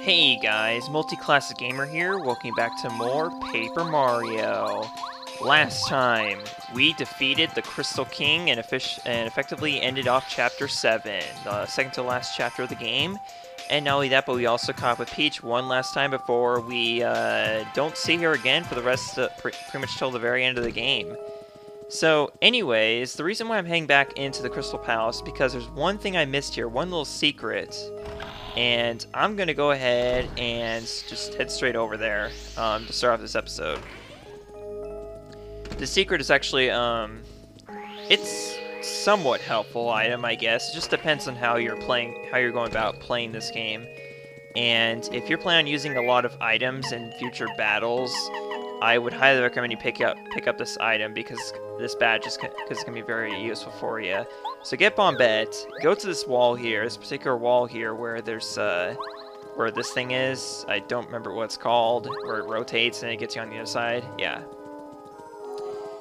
Hey guys, Multi-Class Gamer here, welcome back to more Paper Mario. Last time, we defeated the Crystal King and effectively ended off Chapter 7, the second to last chapter of the game. And not only that, but we also caught up with Peach one last time before we don't see her again for the rest, pretty much till the very end of the game. So, anyways, the reason why I'm heading back into the Crystal Palace is because there's one thing I missed here, one little secret. And I'm going to go ahead and just head straight over there to start off this episode. The secret is actually, it's somewhat helpful item, I guess. It just depends on how you're going about playing this game. And if you're planning on using a lot of items in future battles, I would highly recommend you pick up this item because this badge is because it's going to be very useful for you. So get Bombette, go to this wall here, this particular wall here where there's, where this thing is. I don't remember what it's called, where it rotates and it gets you on the other side. Yeah.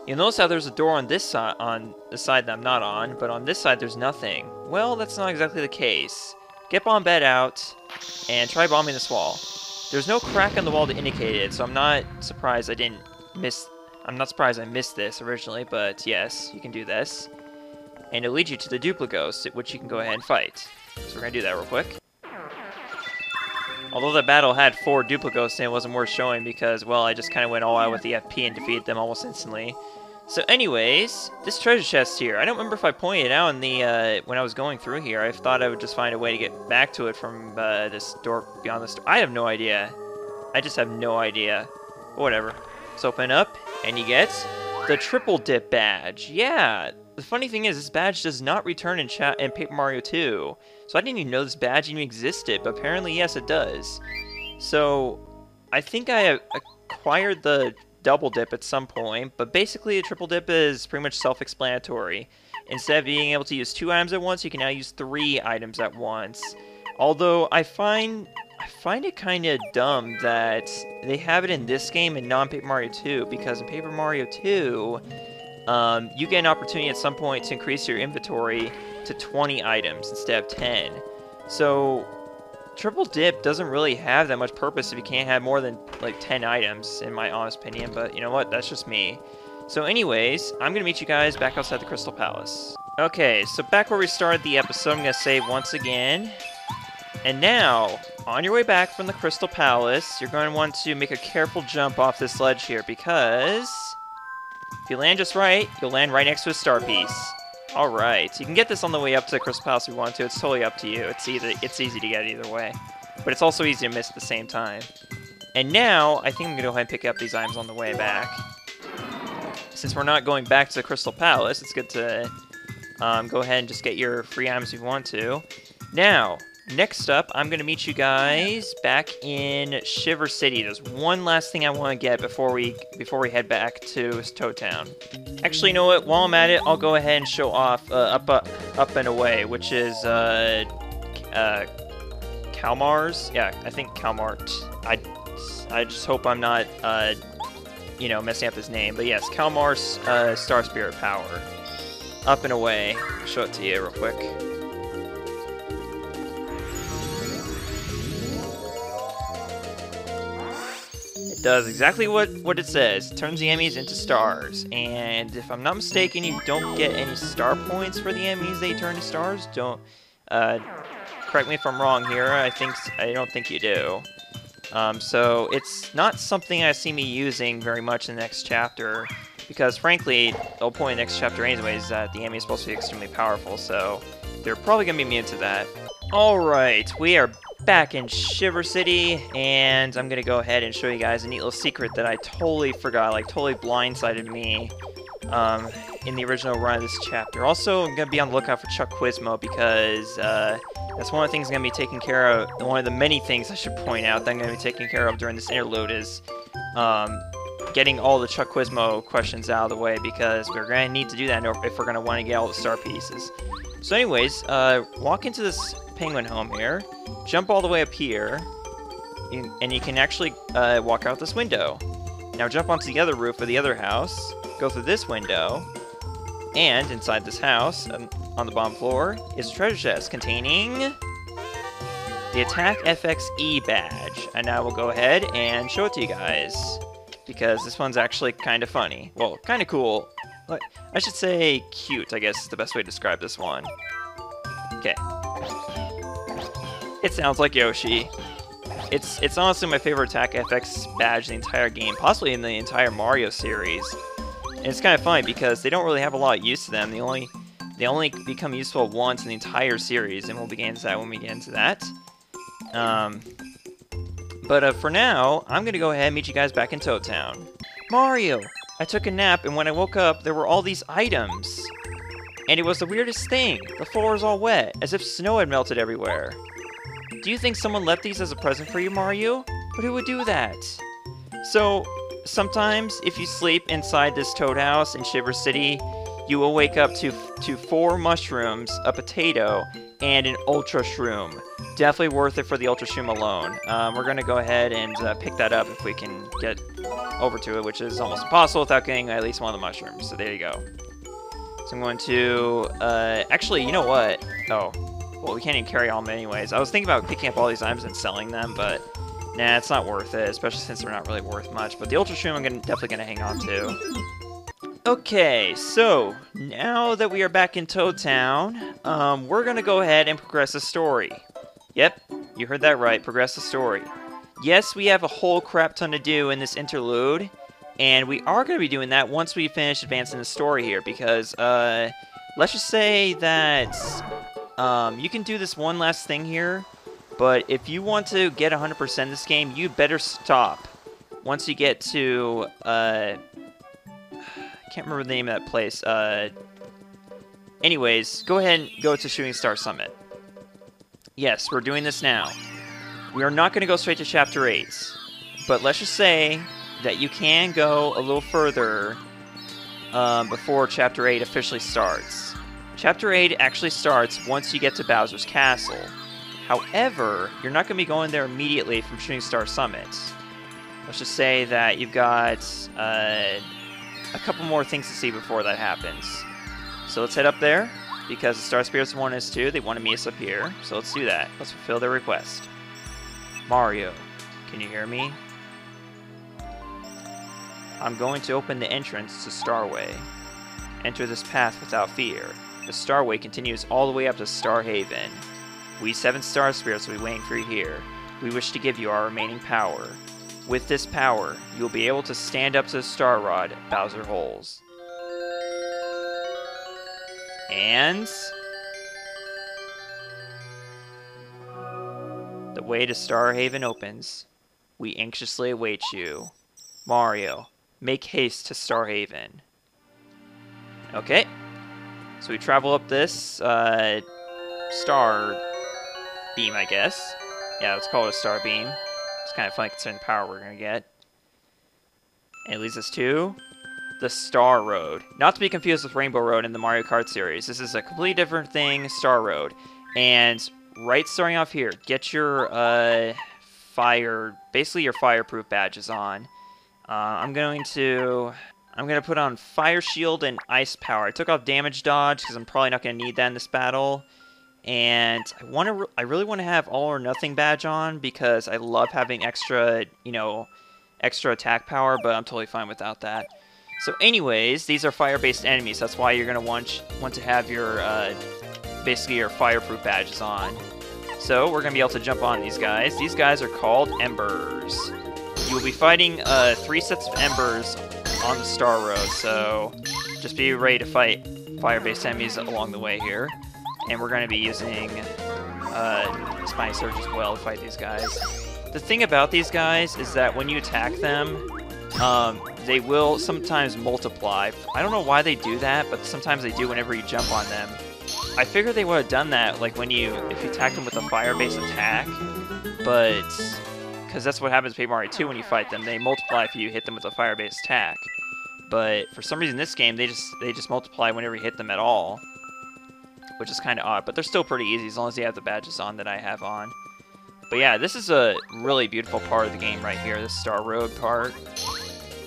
You'll notice how there's a door on this side, on the side that I'm not on, but on this side there's nothing. Well, that's not exactly the case. Get Bombette out and try bombing this wall. There's no crack on the wall to indicate it, so I'm not surprised I missed this originally, but yes, you can do this. And it'll lead you to the Dupligos, which you can go ahead and fight. So we're going to do that real quick. Although the battle had 4 Dupligos, and it wasn't worth showing because, well, I just kind of went all out with the FP and defeated them almost instantly. So anyways, this treasure chest here, I don't remember if I pointed it out in the, when I was going through here. I thought I would just find a way to get back to it from this door, beyond this door. I have no idea. I just have no idea. But whatever. Let's open up, and you get the Triple Dip badge. Yeah! The funny thing is, this badge does not return in Paper Mario 2. So I didn't even know this badge even existed, but apparently, yes, it does. So, I think I acquired the Double Dip at some point, but basically, a Triple Dip is pretty much self-explanatory. Instead of being able to use 2 items at once, you can now use 3 items at once. Although, I find it kind of dumb that they have it in this game and not in Paper Mario 2, because in Paper Mario 2... you get an opportunity at some point to increase your inventory to 20 items instead of 10. So, Triple Dip doesn't really have that much purpose if you can't have more than, like, 10 items, in my honest opinion, but you know what, that's just me. So anyways, I'm gonna meet you guys back outside the Crystal Palace. Okay, so back where we started the episode, I'm gonna save once again. And now, on your way back from the Crystal Palace, you're going to want to make a careful jump off this ledge here, because... if you land just right, you'll land right next to a star piece. Alright, you can get this on the way up to the Crystal Palace if you want to. It's totally up to you. It's easy to get either way. But it's also easy to miss at the same time. And now, I think I'm going to go ahead and pick up these items on the way back. Since we're not going back to the Crystal Palace, it's good to go ahead and just get your free items if you want to. Now, next up, I'm going to meet you guys back in Shiver City. There's one last thing I want to get before we head back to Toad Town. Actually, you know what? While I'm at it, I'll go ahead and show off Up and Away, which is Kalmar's. Yeah, I think Kalmart. I just hope I'm not you know, messing up his name. But yes, Kalmar's Star Spirit Power. Up and Away. I'll show it to you real quick. Does exactly what it says. It turns the enemies into stars. And if I'm not mistaken, you don't get any star points for the enemies they turn to stars. Don't correct me if I'm wrong here. I don't think you do. So it's not something I see me using very much in the next chapter, because frankly, the whole point of the next chapter anyways is that the enemy is supposed to be extremely powerful, so they're probably gonna be immune to that. Alright, we are back in Shiver City, and I'm gonna go ahead and show you guys a neat little secret that I totally forgot, like totally blindsided me in the original run of this chapter. Also, I'm gonna be on the lookout for Chuck Quizmo, because that's one of the things I'm gonna be taking care of. One of the many things I should point out that I'm gonna be taking care of during this interlude is getting all the Chuck Quizmo questions out of the way, because we're gonna need to do that if we're gonna want to get all the star pieces. So anyways, walk into this penguin home here, jump all the way up here, and you can actually walk out this window. Now jump onto the other roof of the other house, go through this window, and inside this house, on the bottom floor, is a treasure chest containing the Attack FXE badge. And now we'll go ahead and show it to you guys, because this one's actually kind of funny. Well, kind of cool. I should say cute, I guess is the best way to describe this one. Okay. It sounds like Yoshi. It's honestly my favorite Attack FX badge in the entire game, possibly in the entire Mario series. And it's kind of funny because they don't really have a lot of use to them. They only become useful once in the entire series, and we'll get into that when we get into that. But for now, I'm going to go ahead and meet you guys back in Toad Town. Mario! I took a nap, and when I woke up, there were all these items. And it was the weirdest thing. The floor was all wet, as if snow had melted everywhere. Do you think someone left these as a present for you, Mario? But who would do that? So, sometimes, if you sleep inside this Toad house in Shiver City, you will wake up to 4 mushrooms, a potato, and an Ultra Shroom. Definitely worth it for the Ultra Shroom alone. We're going to go ahead and pick that up if we can get over to it, which is almost impossible without getting at least one of the mushrooms. So there you go. So I'm going to... actually, you know what? Oh. Well, we can't even carry all of them anyways. I was thinking about picking up all these items and selling them, but nah, it's not worth it, especially since they're not really worth much. But the Ultra Shroom I'm definitely going to hang on to. Okay, so now that we are back in Toad Town, we're going to go ahead and progress the story. Yep, you heard that right, progress the story. Yes, we have a whole crap ton to do in this interlude, and we are going to be doing that once we finish advancing the story here, because, let's just say that... you can do this one last thing here, but if you want to get 100% this game, you better stop once you get to, I can't remember the name of that place. Anyways, go ahead and go to Shooting Star Summit. Yes, we're doing this now. We are not going to go straight to Chapter 8, but let's just say that you can go a little further before Chapter 8 officially starts. Chapter 8 actually starts once you get to Bowser's Castle. However, you're not going to be going there immediately from Shooting Star Summit. Let's just say that you've got a couple more things to see before that happens. So let's head up there, because the Star Spirits want us to. They want to meet us up here, so let's do that. Let's fulfill their request. Mario, can you hear me? I'm going to open the entrance to Starway. Enter this path without fear. The Starway continues all the way up to Star Haven. We 7 Star Spirits will be waiting for you here. We wish to give you our remaining power. With this power, you will be able to stand up to the Star Rod Bowser holds. And... the way to Star Haven opens. We anxiously await you. Mario, make haste to Star Haven. Okay. So we travel up this star beam, I guess. Yeah, let's call it a star beam. It's kind of funny considering the power we're going to get. And it leads us to the Star Road. Not to be confused with Rainbow Road in the Mario Kart series. This is a completely different thing, Star Road. And right starting off here, get your basically your fireproof badges on. I'm going to put on Fire Shield and Ice Power. I took off Damage Dodge because I'm probably not going to need that in this battle. And I really want to have All or Nothing badge on because I love having extra, extra attack power, but I'm totally fine without that. So anyways, these are fire-based enemies. That's why you're going to want to have your, basically your fireproof badges on. So we're going to be able to jump on these guys. These guys are called Embers. You will be fighting 3 sets of Embers on the Star Road, so just be ready to fight fire-based enemies along the way here. And we're going to be using Spiny Surge as well to fight these guys. The thing about these guys is that when you attack them, they will sometimes multiply. I don't know why they do that, but sometimes they do whenever you jump on them. I figured they would have done that like if you attack them with a fire-based attack, but because that's what happens in Paper Mario 2 when you fight them. They multiply if you hit them with a fire-based attack. But for some reason, this game they just multiply whenever you hit them at all, which is kind of odd. But they're still pretty easy as long as you have the badges on that I have on. But yeah, this is a really beautiful part of the game right here, this Star Road part.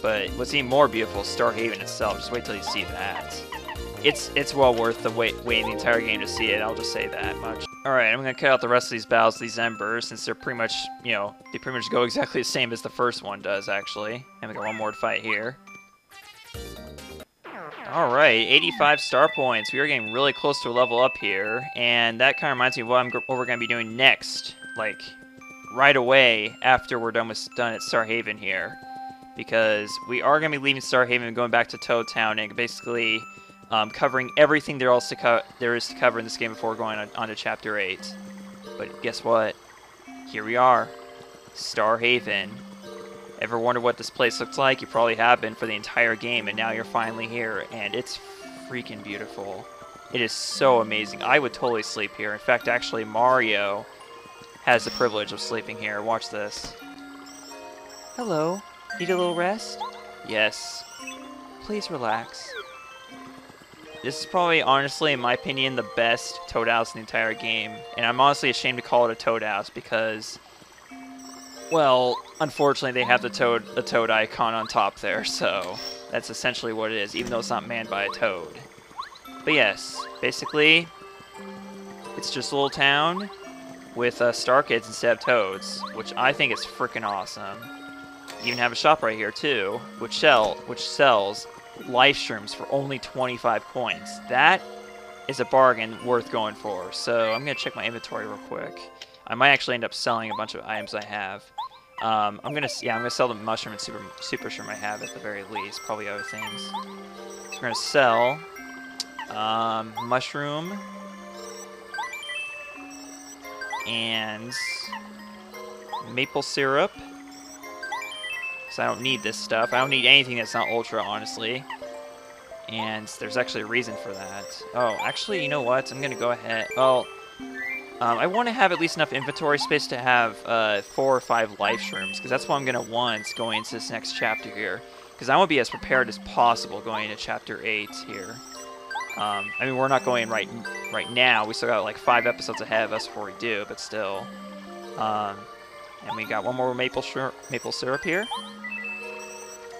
But what's even more beautiful is Star Haven itself. Just wait till you see that. It's well worth the wait the entire game to see it, I'll just say that much. Alright, I'm gonna cut out the rest of these battles, these Embers, since they're pretty much, you know, they pretty much go exactly the same as the first one does, actually. And we got one more to fight here. Alright, 85 star points. We are getting really close to a level up here, and that kind of reminds me of what we're going to be doing next. Like, right away after we're done at Starhaven here. Because we are going to be leaving Starhaven and going back to Toad Town and basically covering everything there is to cover in this game before going on to Chapter 8. But guess what? Here we are. Starhaven. Ever wonder what this place looks like? You probably have been for the entire game, and now you're finally here, and it's freaking beautiful. It is so amazing. I would totally sleep here. In fact, actually, Mario has the privilege of sleeping here. Watch this. Hello. Need a little rest? Yes. Please relax. This is probably, honestly, in my opinion, the best Toad House in the entire game. And I'm honestly ashamed to call it a Toad House because, well, unfortunately, they have the Toad icon on top there, so that's essentially what it is, even though it's not manned by a Toad. But yes, basically, it's just a little town with Star Kids instead of Toads, which I think is freaking awesome. You even have a shop right here, too, which sells life shrooms for only 25 coins. That is a bargain worth going for, so I'm going to check my inventory real quick. I might actually end up selling a bunch of items I have. I'm gonna sell the mushroom and super shroom I have at the very least. Probably other things. So we're gonna sell mushroom and maple syrup. Because I don't need this stuff. I don't need anything that's not ultra, honestly. And there's actually a reason for that. Oh, actually, you know what? I'm gonna go ahead. Well. I want to have at least enough inventory space to have 4 or 5 life shrooms, because that's what I'm going to want going into this next chapter here. Because I want to be as prepared as possible going into Chapter 8 here. I mean, we're not going right now. We still got like 5 episodes ahead of us before we do, but still. And we got one more maple syrup here.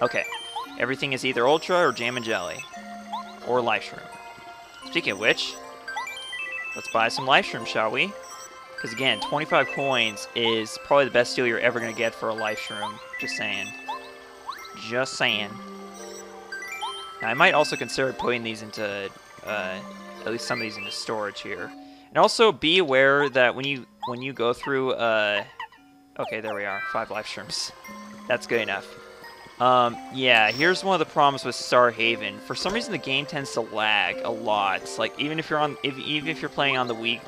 Okay. Everything is either Ultra or Jam and Jelly. Or Life Shroom. Speaking of which, let's buy some life shrooms, shall we? Because again, 25 coins is probably the best deal you're ever going to get for a life shroom. Just saying. Just saying. Now, I might also consider putting these into, at least some of these into storage here. And also be aware that when you go through, okay, there we are, 5 life shrooms. That's good enough. Yeah, here's one of the problems with Starhaven. For some reason, the game tends to lag a lot. Like even if you're playing on the Wii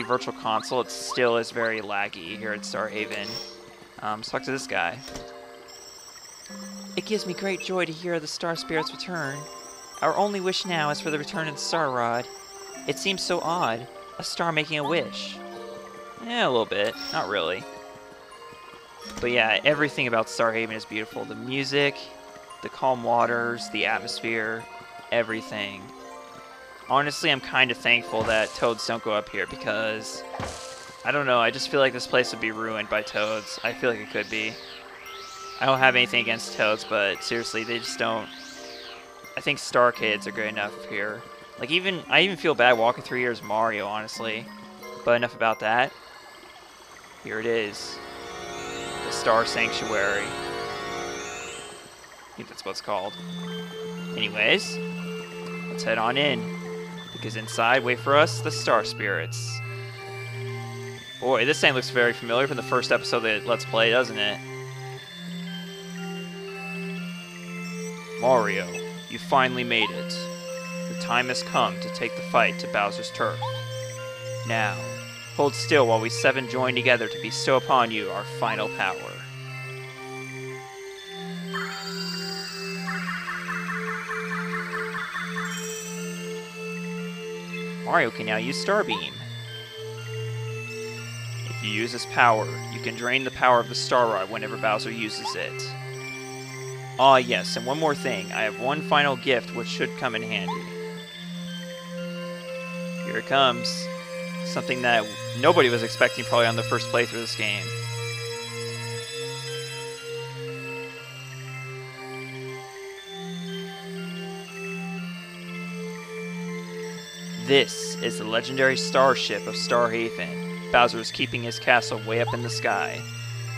Virtual Console, it still is very laggy here at Starhaven. Let's talk to this guy. It gives me great joy to hear of the Star Spirit's return. Our only wish now is for the return of the Star Rod. It seems so odd, a star making a wish. Yeah, a little bit. Not really. But yeah, everything about Starhaven is beautiful. The music, the calm waters, the atmosphere, everything. Honestly, I'm kind of thankful that Toads don't go up here because, I don't know, I just feel like this place would be ruined by Toads. I feel like it could be. I don't have anything against Toads, but seriously, they just don't. I think Star Kids are good enough here. Like I even feel bad walking through here as Mario, honestly. But enough about that. Here it is. The Star Sanctuary. I think that's what it's called. Anyways, let's head on in. Because inside, wait for us, the Star Spirits. Boy, this thing looks very familiar from the first episode of Let's Play, doesn't it? Mario, you finally made it. The time has come to take the fight to Bowser's turf. Now, hold still while we 7 join together to bestow upon you our final power. Mario can now use Starbeam. If you use this power, you can drain the power of the Star Rod whenever Bowser uses it. Ah yes, and one more thing. I have one final gift which should come in handy. Here it comes. Something that nobody was expecting probably on the first playthrough of this game. This is the legendary Starship of Starhaven. Bowser is keeping his castle way up in the sky.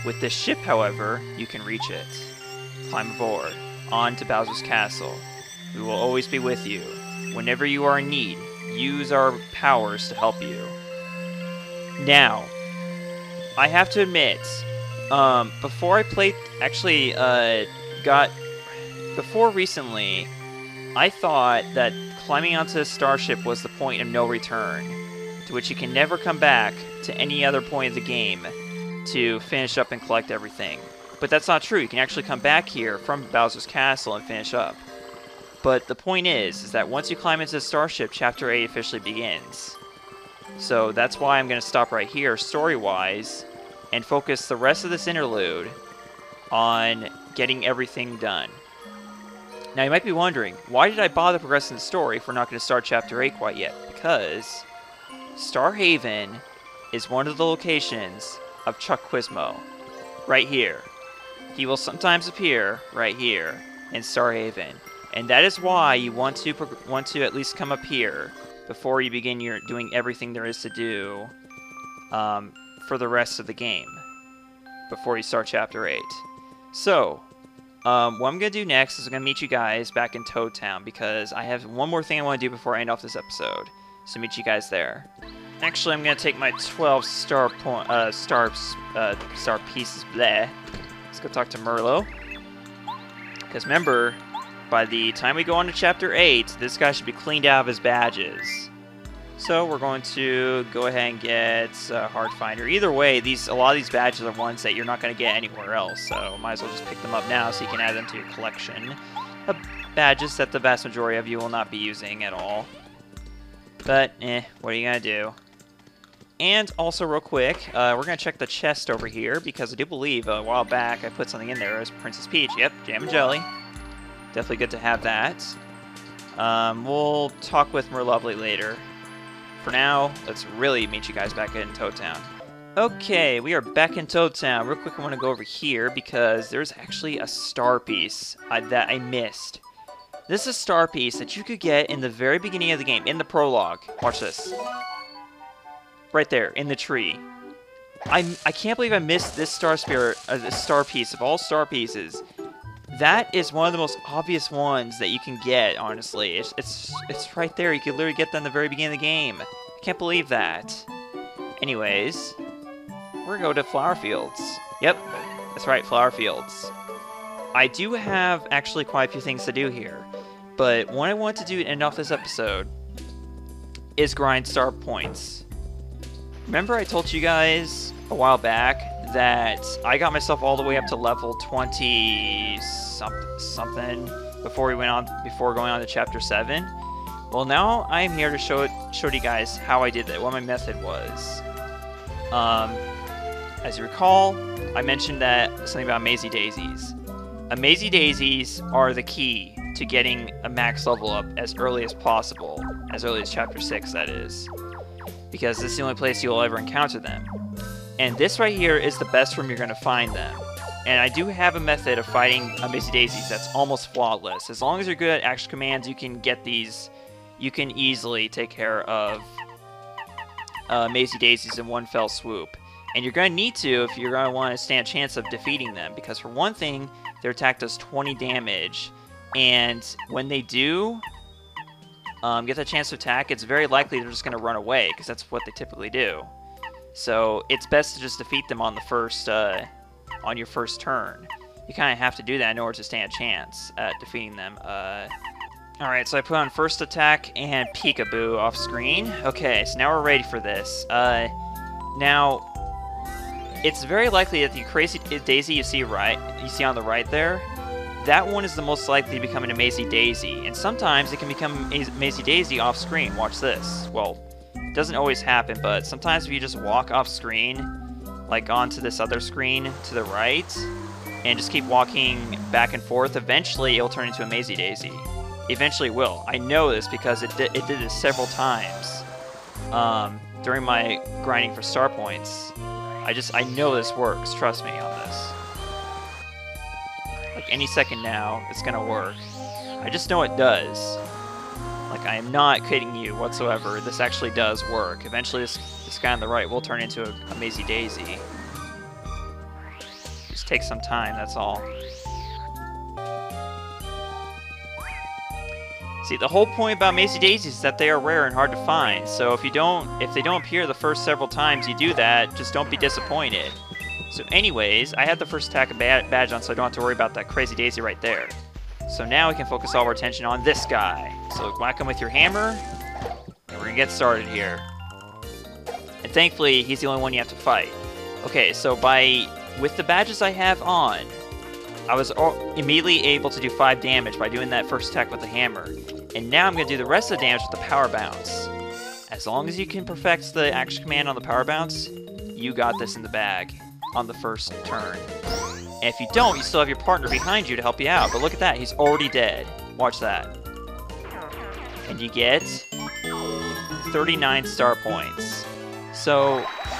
With this ship, however, you can reach it. Climb aboard, on to Bowser's castle. We will always be with you. Whenever you are in need, use our powers to help you. Now, I have to admit, before I played, before recently, I thought that climbing onto the Starship was the point of no return, to which you can never come back to any other point of the game to finish up and collect everything. But that's not true. You can actually come back here from Bowser's Castle and finish up. But the point is that once you climb into the Starship, Chapter 8 officially begins. So that's why I'm going to stop right here, story-wise, and focus the rest of this interlude on getting everything done. Now you might be wondering, why did I bother progressing the story if we're not going to start Chapter 8 quite yet? Because Starhaven is one of the locations of Chuck Quizmo, right here. He will sometimes appear right here in Starhaven, and that is why you want to at least come up here before you begin doing everything there is to do for the rest of the game, before you start Chapter 8. So, what I'm going to do next is I'm going to meet you guys back in Toad Town, because I have one more thing I want to do before I end off this episode. So meet you guys there. Actually, I'm going to take my 12 star pieces there. Let's go talk to Merlo. Because remember, by the time we go on to Chapter 8, this guy should be cleaned out of his badges. So we're going to go ahead and get Hard Finder. Either way, a lot of these badges are ones that you're not going to get anywhere else, so might as well just pick them up now so you can add them to your collection of badges that the vast majority of you will not be using at all. But, what are you going to do? And also, real quick, we're going to check the chest over here, because I do believe a while back I put something in there as Princess Peach. Yep, Jam and Jelly. Definitely good to have that. We'll talk with Merlovely later. For now, let's really meet you guys back in Toad Town. Okay, we are back in Toad Town. Real quick, I want to go over here because there's actually a star piece that I missed. This is a star piece that you could get in the very beginning of the game, in the prologue. Watch this. Right there, in the tree. I can't believe I missed this star piece of all star pieces. That is one of the most obvious ones that you can get, honestly. It's right there. You can literally get that in the very beginning of the game. I can't believe that. Anyways, we're going to go to Flower Fields. Yep, that's right, Flower Fields. I do have actually quite a few things to do here, but what I want to do to end off this episode is grind star points. Remember I told you guys a while back that I got myself all the way up to level 20 something before going on to Chapter 7. Well, now I'm here to show you guys how I did that, what my method was. As you recall, I mentioned that something about Mazy Daisies. Mazy Daisies are the key to getting a max level up as early as possible, as early as Chapter 6, that is. Because this is the only place you'll ever encounter them. And this right here is the best room you're going to find them. And I do have a method of fighting Mazy Daisies that's almost flawless. As long as you're good at action commands, you can get these. You can easily take care of Mazy Daisies in one fell swoop. And you're going to need to if you're going to want to stand a chance of defeating them. Because for one thing, their attack does 20 damage. And when they do get the chance to attack, it's very likely they're just going to run away. Because that's what they typically do. So it's best to just defeat them on the first, on your first turn. You kind of have to do that in order to stand a chance at defeating them. Alright, so I put on first attack and peekaboo off screen. Okay, so now we're ready for this. Now, it's very likely that the crazy daisy you see on the right there, that one is the most likely to become an Mazy Daisy. And sometimes it can become Mazy Daisy off screen. Watch this. Well, it doesn't always happen, but sometimes if you just walk off screen, like onto this other screen to the right, and just keep walking back and forth, eventually it'll turn into a Mazy Daisy. Eventually it will. I know this because it did this several times during my grinding for star points. I know this works. Trust me on this. Like any second now, it's gonna work. I just know it does. Like, I am not kidding you whatsoever. This actually does work. Eventually, this guy on the right will turn into a Mazy Daisy. Just take some time, that's all. See, the whole point about Mazy Daisies is that they are rare and hard to find. So if they don't appear the first several times you do that, just don't be disappointed. So anyways, I have the first attack badge on, so I don't have to worry about that crazy daisy right there. So now we can focus all our attention on this guy. So whack him with your hammer, and we're gonna get started here. And thankfully, he's the only one you have to fight. Okay, so with the badges I have on, I was immediately able to do 5 damage by doing that first attack with the hammer. And now I'm going to do the rest of the damage with the power bounce. As long as you can perfect the action command on the power bounce, you got this in the bag on the first turn. And if you don't, you still have your partner behind you to help you out. But look at that, he's already dead. Watch that. And you get 39 star points. So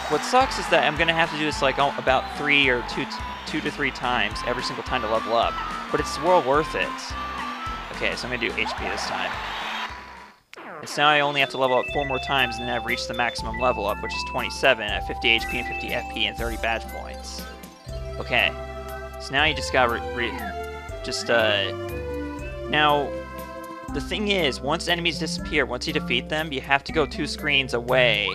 what sucks is that I'm going to have to do this like about 2 to 3 times every single time to level up. But it's well worth it. Okay, so I'm going to do HP this time. And so now I only have to level up 4 more times, and then I've reached the maximum level up, which is 27 at 50 HP and 50 FP and 30 badge points. Okay, so now you just got now, the thing is, once enemies disappear, once you defeat them, you have to go 2 screens away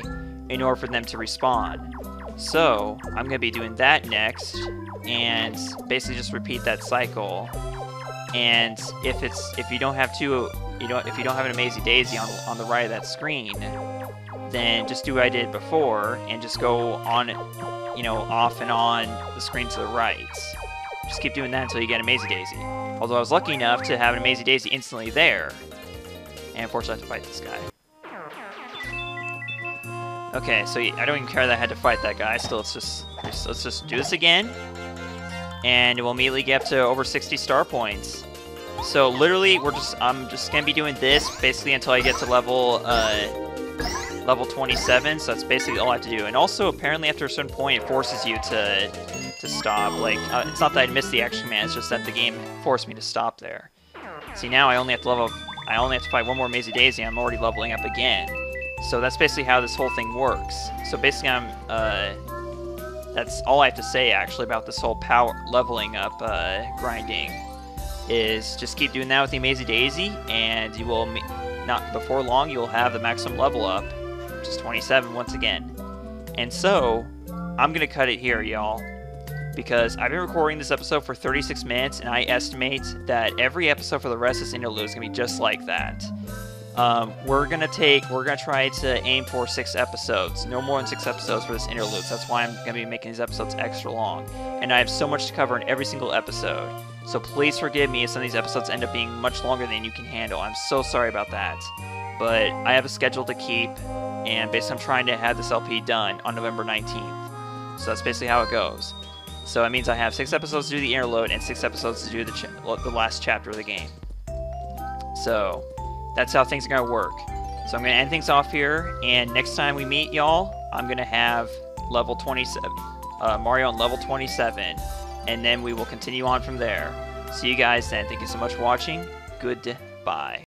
in order for them to respawn. So, I'm going to be doing that next, and basically just repeat that cycle. And if you don't have an Mazy Daisy on the right of that screen, then just do what I did before and just go on, off and on the screen to the right. Just keep doing that until you get a Mazy Daisy. Although I was lucky enough to have a Mazy Daisy instantly there, and unfortunately I have to fight this guy. Okay, so I don't even care that I had to fight that guy. Still, let's just do this again. And we'll immediately get up to over 60 star points. So literally, I'm just gonna be doing this basically until I get to level 27. So that's basically all I have to do. And also, apparently, after a certain point, it forces you to stop. Like, it's not that I missed the action command; it's just that the game forced me to stop there. See, now I only have to fight 1 more Mazy Daisy. I'm already leveling up again. So that's basically how this whole thing works. So basically, that's all I have to say, actually, about this whole leveling up grinding, is just keep doing that with the Mazy Daisy, and you will, before long, you'll have the maximum level up, which is 27 once again. And so, I'm going to cut it here, y'all, because I've been recording this episode for 36 minutes, and I estimate that every episode for the rest of this interlude is going to be just like that. We're gonna try to aim for 6 episodes. No more than 6 episodes for this interlude. So that's why I'm gonna be making these episodes extra long. And I have so much to cover in every single episode. So please forgive me if some of these episodes end up being much longer than you can handle. I'm so sorry about that. But I have a schedule to keep, and basically I'm trying to have this LP done on November 19th. So that's basically how it goes. So that means I have 6 episodes to do the interlude and 6 episodes to do the last chapter of the game. So that's how things are going to work. So I'm going to end things off here, and next time we meet, y'all, I'm going to have level 27, Mario on level 27, and then we will continue on from there. See you guys then. Thank you so much for watching. Goodbye.